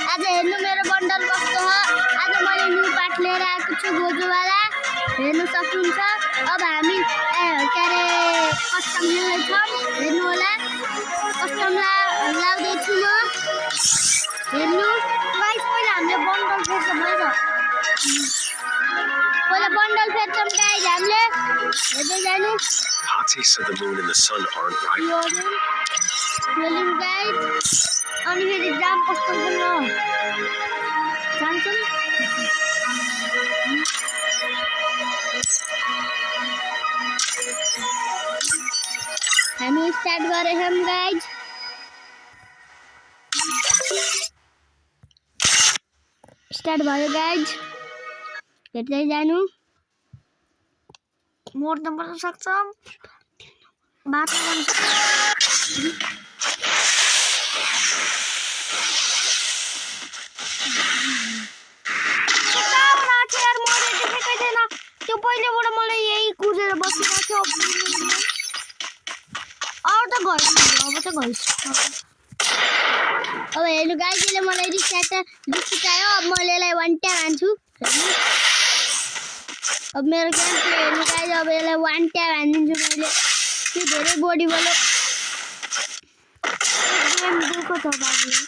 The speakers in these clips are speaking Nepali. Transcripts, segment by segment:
आज हेर्नु मेरो बन्डल कस्तो हो। आज मैले न्यू पार्ट लिएर आएको छु गोजुवाला, हेर्नु सक्नुहुन्छ। अब हामी के अरे कस्टम खेल्दैछौँ, हेर्नु होला। कस्टम लाउँदैछु म, हेर्नु गाइस। पहिला हामीले बन्डल फेर्छौँ है त, पहिला बन्डल फेर्छौँ गाइस हामीले, हेर्दै जानु। Hati said the moon and the sun aren't right. हेर्नु गाइस, अनि फेरि जाम कस्तो गर्न जान्छौँ। हामी स्टार्ट गरेछौँ गाइस, स्टार्ट भयो गाइस, हेर्दै जानु। मोड्न पनि सक्छौँ, बाटो पनि त्यो पहिलेबाट मलाई यही कुदेर बसिरहेको थियो। अब त गइस। अब हेर्नु गाइस, यसले मलाई रिसायो। अब मैले यसलाई वान ट्याप हान्छु। अब मेरो गेम प्ले हेर्नु गाइस, अब यसलाई वान ट्याप हानिदिन्छु मैले। त्यो धेरै बडी वाला गेम दिएको छ बाबुले।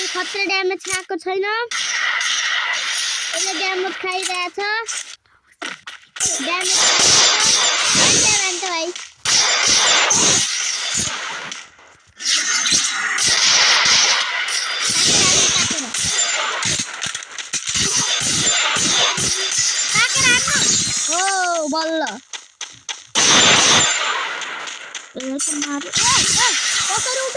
खतरा ड्यामेज खाएको छैन, यसले ड्यामेज खाइरहेछ। ड्यामेज खान्छ भाइ। ओ बल्ल कसरी उठ,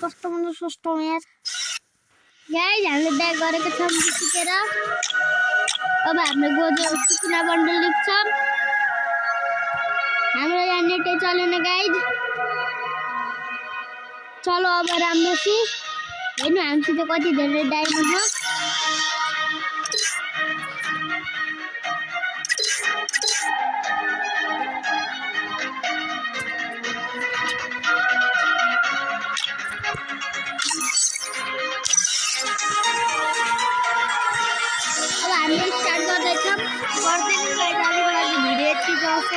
कस्तो मन सस्तो यार गाइस। हामीले ब्याक गरेको छौँ सिकेर। अब हामीले गोजो सुकुना बन्डल लिन्छौँ। हाम्रो यहाँ नेटै चलेन गाइस। चलो अब राम्रोसी हेर्नु, हामीसित कति धेरै डायमन्ड छ। अब हामीले स्टार्ट गर्दैछौँ। गर्दै भिडियो यति जस्तो